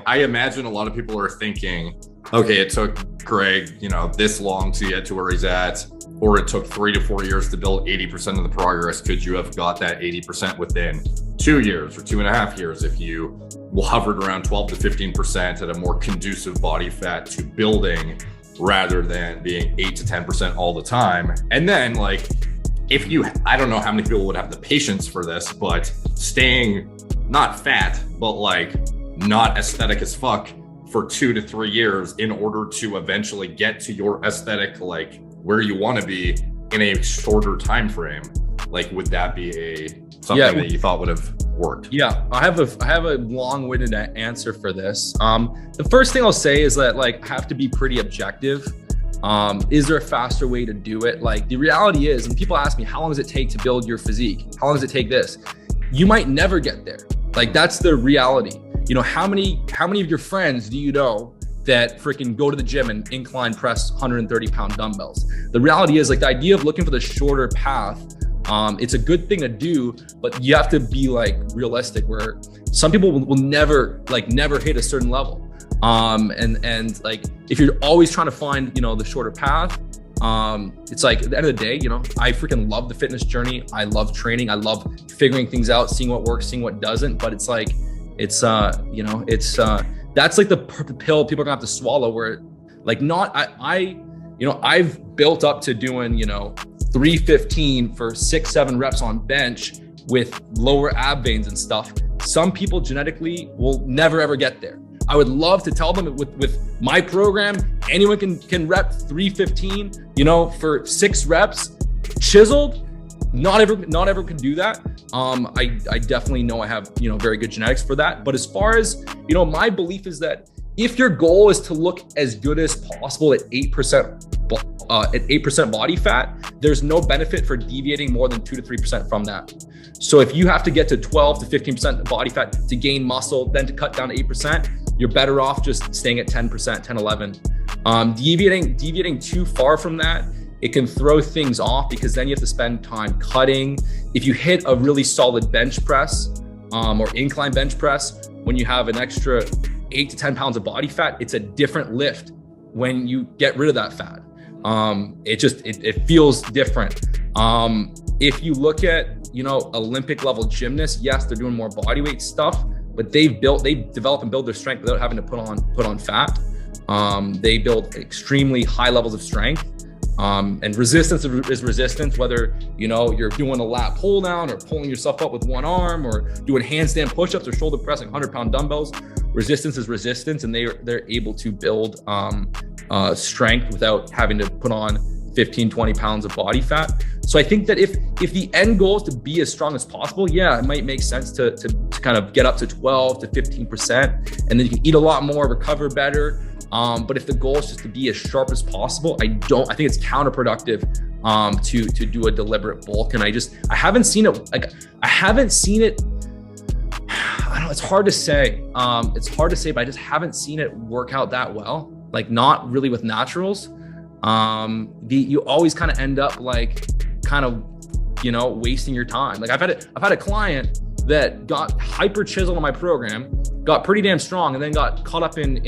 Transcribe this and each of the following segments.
I imagine a lot of people are thinking, okay, it took Greg, this long to get to where he's at, or it took 3 to 4 years to build 80% of the progress. Could you have got that 80% within 2 years or 2.5 years if you hovered around 12 to 15% at a more conducive body fat to building rather than being 8 to 10% all the time? And then I don't know how many people would have the patience for this, but staying not fat, but not aesthetic as fuck for 2 to 3 years in order to eventually get to your aesthetic, where you want to be in a shorter time frame. Would that be something that you thought would have worked? Yeah, I have a long-winded answer for this. The first thing I'll say is that I have to be pretty objective. Is there a faster way to do it? The reality is, and people ask me, how long does it take to build your physique? How long does it take this? You might never get there. That's the reality. How many of your friends do you know that freaking go to the gym and incline press 130-pound dumbbells? The reality is, the idea of looking for the shorter path, it's a good thing to do, but you have to be realistic, where some people will never hit a certain level. And if you're always trying to find, the shorter path, it's at the end of the day, I freaking love the fitness journey. I love training. I love figuring things out, seeing what works, seeing what doesn't. But that's the pill people are gonna have to swallow, where I've built up to doing, 315 for 6-7 reps on bench with lower ab veins and stuff. Some people genetically will never ever get there. I would love to tell them with my program, anyone can rep 315, for 6 reps chiseled. Not everyone can do that. I definitely know I have, very good genetics for that. But as far as, my belief is that if your goal is to look as good as possible at 8% body fat, there's no benefit for deviating more than 2 to 3% from that. So if you have to get to 12 to 15% body fat to gain muscle, then to cut down to 8%, you're better off just staying at 10%, 10, 11. Deviating too far from that, it can throw things off, because then you have to spend time cutting. If you hit a really solid bench press or incline bench press, when you have an extra 8 to 10 pounds of body fat, it's a different lift when you get rid of that fat. It feels different. If you look at, Olympic level gymnasts, yes, they're doing more body weight stuff, but they develop and build their strength without having to put on fat. They build extremely high levels of strength. And resistance is resistance, whether, you're doing a lat pull down or pulling yourself up with one arm or doing handstand push-ups or shoulder pressing 100-pound dumbbells. Resistance is resistance, and they're able to build strength without having to put on 15, 20 pounds of body fat. So I think that if the end goal is to be as strong as possible, yeah, it might make sense to kind of get up to 12 to 15%, and then you can eat a lot more, recover better. But if the goal is just to be as sharp as possible, I think it's counterproductive to do a deliberate bulk. And I haven't seen it. I don't know, it's hard to say. But I just haven't seen it work out that well. Not really with naturals. You always kind of end up wasting your time. I've had a client that got hyper chiseled on my program, got pretty damn strong, and then got caught up in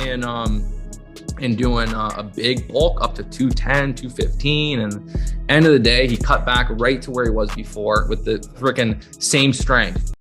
doing a big bulk up to 210, 215. And end of the day, he cut back right to where he was before with the freaking same strength.